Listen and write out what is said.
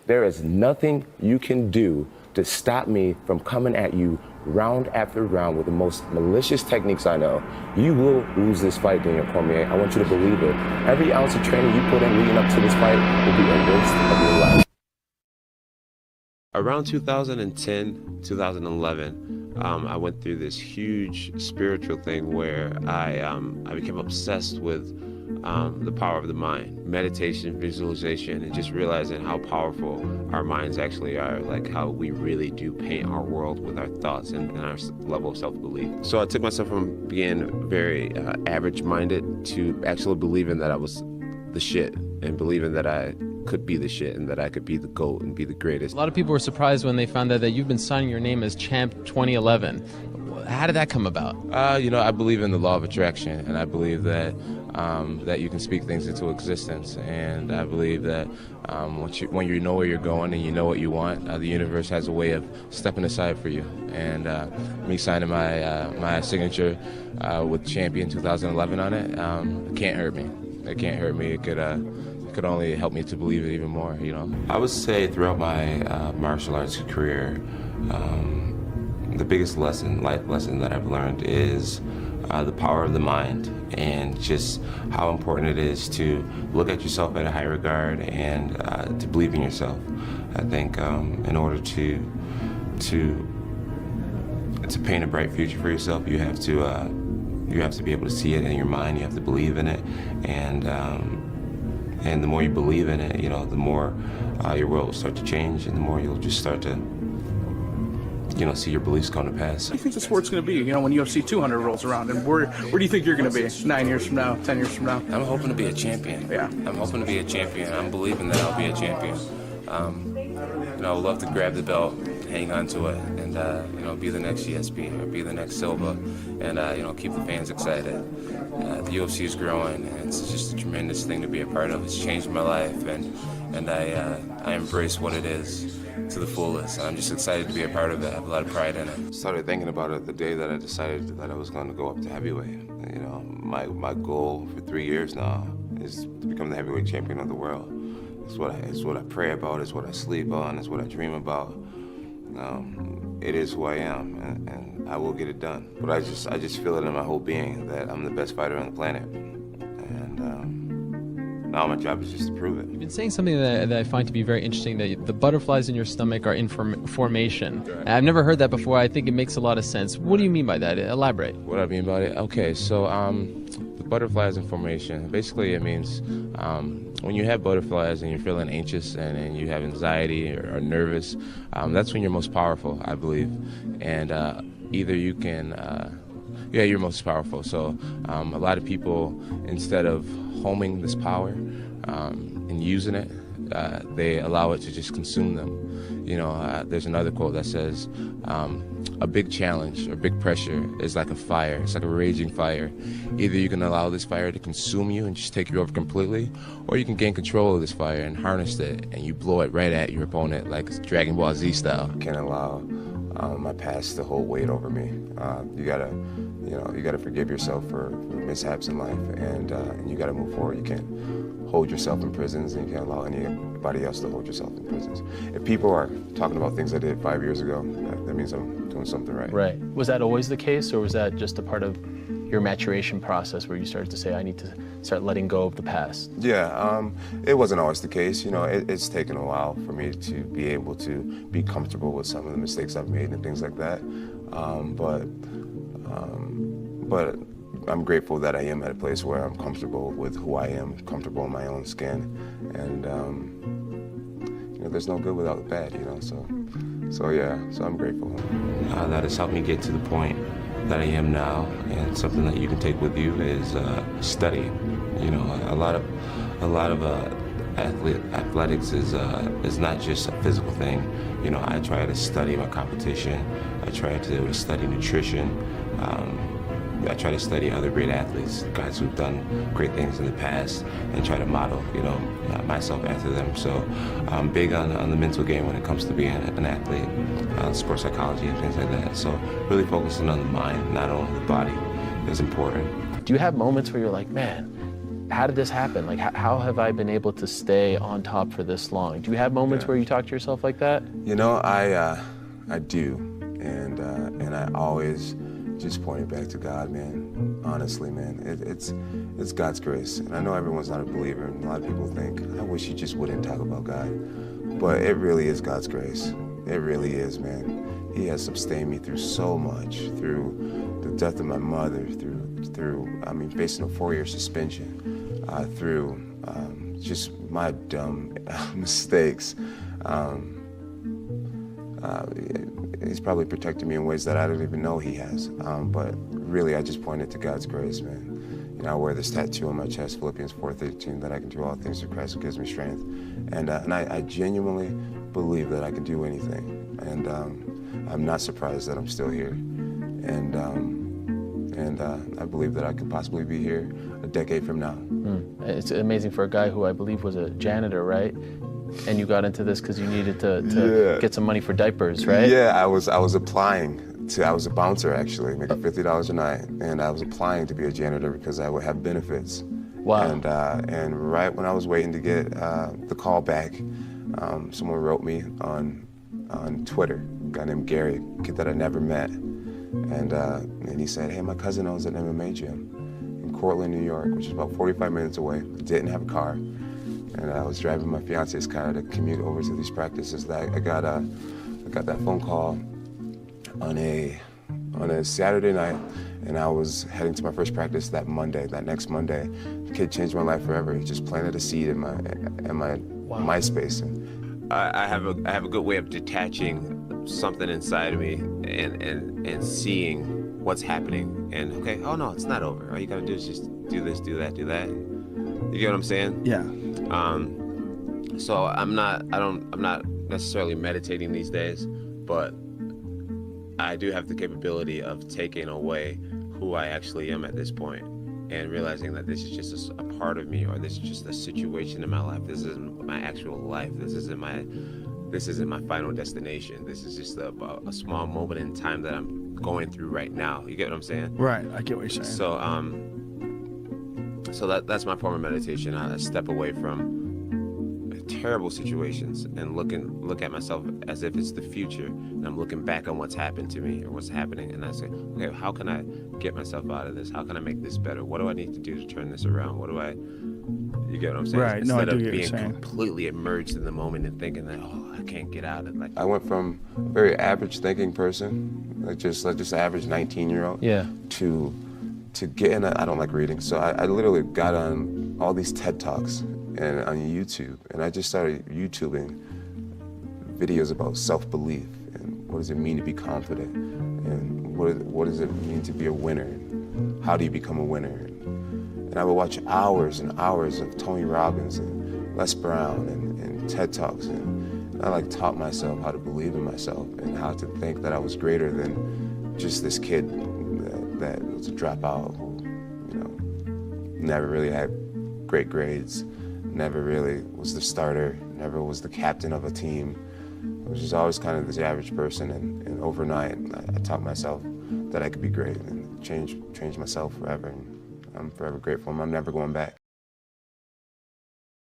There is nothing you can do to stop me from coming at you round after round with the most malicious techniques I know. You will lose this fight, Daniel Cormier. I want you to believe it. Every ounce of training you put in leading up to this fight will be a waste of your life. Around 2010, 2011, I went through this huge spiritual thing where I became obsessed with the power of the mind, meditation, visualization, and just realizing how powerful our minds actually are, like how we really do paint our world with our thoughts and our level of self-belief. So I took myself from being very average-minded to actually believing that I was the shit and believing that I could be the shit and that I could be the GOAT and be the greatest. A lot of people were surprised when they found out that you've been signing your name as Champ 2011. How did that come about? I believe in the law of attraction, and I believe that that you can speak things into existence, and I believe that when you know where you're going and you know what you want, the universe has a way of stepping aside for you. And me signing my signature with Champion 2011 on it, it can't hurt me. It can't hurt me. It could only help me to believe it even more. I would say throughout my martial arts career, the biggest life lesson that I've learned is the power of the mind, and just how important it is to look at yourself at a high regard and to believe in yourself. I think in order to paint a bright future for yourself, you have to be able to see it in your mind. You have to believe in it, and the more you believe in it, the more your world will start to change, and the more you'll just start to see your beliefs come to pass. What do you think the sport's going to be, when UFC 200 rolls around? And where do you think you're going to be 9 years from now, 10 years from now? I'm hoping to be a champion. Yeah. I'm hoping to be a champion. I'm believing that I'll be a champion. I would love to grab the belt, hang on to it, and be the next GSP or be the next Silva, and keep the fans excited. The UFC is growing, and it's just a tremendous thing to be a part of. It's changed my life, and I embrace what it is to the fullest. I'm just excited to be a part of it. I have a lot of pride in it. Started thinking about it the day that I decided that I was going to go up to heavyweight. My goal for 3 years now is to become the heavyweight champion of the world. It's what I pray about. It's what I sleep on. It's what I dream about. It is who I am, and I will get it done. But I just feel it in my whole being that I'm the best fighter on the planet. Now my job is just to prove it. You've been saying something that I find to be very interesting, that the butterflies in your stomach are in formation. Right. I've never heard that before. I think it makes a lot of sense. What do you mean by that? Elaborate. What I mean by it? Okay, so the butterflies in formation, basically it means when you have butterflies and you're feeling anxious and you have anxiety or nervous, that's when you're most powerful, I believe. And either you can, you're most powerful. So a lot of people, instead of homing this power and using it, they allow it to just consume them. There's another quote that says, a big challenge or big pressure is like a fire. It's like a raging fire. Either you can allow this fire to consume you and just take you over completely, or you can gain control of this fire and harness it, and you blow it right at your opponent like Dragon Ball Z style. I can't allow my past to hold weight over me. You gotta forgive yourself for mishaps in life, and you gotta move forward. You can't hold yourself in prisons, and you can't allow anybody else to hold yourself in prisons. If people are talking about things I did 5 years ago, that means I'm doing something right. Right. Was that always the case, or was that just a part of your maturation process where you started to say, I need to start letting go of the past? Yeah, it wasn't always the case. It's taken a while for me to be able to be comfortable with some of the mistakes I've made and things like that. But I'm grateful that I am at a place where I'm comfortable with who I am, comfortable in my own skin, and there's no good without the bad, so I'm grateful. That has helped me get to the point that I am now, and something that you can take with you is study. A lot of athletics is not just a physical thing. I try to study my competition. I try to study nutrition. I try to study other great athletes, guys who've done great things in the past, and try to model, myself after them. So I'm big on the mental game when it comes to being an athlete, sports psychology and things like that. So really focusing on the mind, not on the body, is important. Do you have moments where you're like, man, how did this happen? Like, how have I been able to stay on top for this long? Do you have moments where you talk to yourself like that? You know, I do, and I always just point it back to God, man. Honestly, man, it's God's grace, and I know everyone's not a believer, and a lot of people think, I wish you just wouldn't talk about God, but it really is God's grace. It really is, man. He has sustained me through so much, through the death of my mother, through facing a 4-year suspension, through just my dumb mistakes. He's probably protected me in ways that I don't even know he has. But really, I just point it to God's grace, man. You know, I wear this tattoo on my chest, Philippians 4:13, that I can do all things through Christ who gives me strength. And I genuinely believe that I can do anything. And I'm not surprised that I'm still here. And I believe that I could possibly be here a decade from now. It's amazing for a guy who I believe was a janitor, right? And you got into this because you needed to get some money for diapers, right? Yeah, I was applying. I was a bouncer, actually, making $50 a night, and I was applying to be a janitor because I would have benefits. Wow. And right when I was waiting to get the call back, someone wrote me on Twitter, a guy named Gary, a kid that I never met, and he said, hey, my cousin owns an MMA gym in Cortland, New York, which is about 45 minutes away. I didn't have a car, and I was driving my fiance's car to commute over to these practices. I got that phone call on a Saturday night, and I was heading to my first practice that next Monday. The kid changed my life forever. He just planted a seed in my MySpace. And I have a good way of detaching something inside of me and seeing what's happening. And okay, oh no, it's not over. All you gotta do is just do this, do that, do that. You get what I'm saying? Yeah. So I'm not necessarily meditating these days, but I do have the capability of taking away who I actually am at this point and realizing that this is just a part of me, or this is just a situation in my life. This isn't my actual life. This isn't my final destination. This is just a small moment in time that I'm going through right now. You get what I'm saying? Right. I get what you're saying. So that's my form of meditation. I step away from terrible situations and look at myself as if it's the future, and I'm looking back on what's happened to me or what's happening, and I say, okay, how can I get myself out of this? How can I make this better? What do I need to do to turn this around? You get what I'm saying? Right. No, I Instead do of get what you're being saying. completely immersed in the moment and thinking that, oh, I can't get out of it. Like, I went from a very average thinking person, like just average 19-year-old, to getting I don't like reading, so I literally got on all these TED Talks and on YouTube, and I just started YouTubing videos about self-belief and what does it mean to be confident, and what does it mean to be a winner, and how do you become a winner. And I would watch hours and hours of Tony Robbins and Les Brown and TED Talks, and I taught myself how to believe in myself and how to think that I was greater than just this kid that was a dropout who, never really had great grades, never really was the starter, never was the captain of a team. I was just always kind of this average person, and overnight I taught myself that I could be great and change myself forever, and I'm forever grateful, and I'm never going back.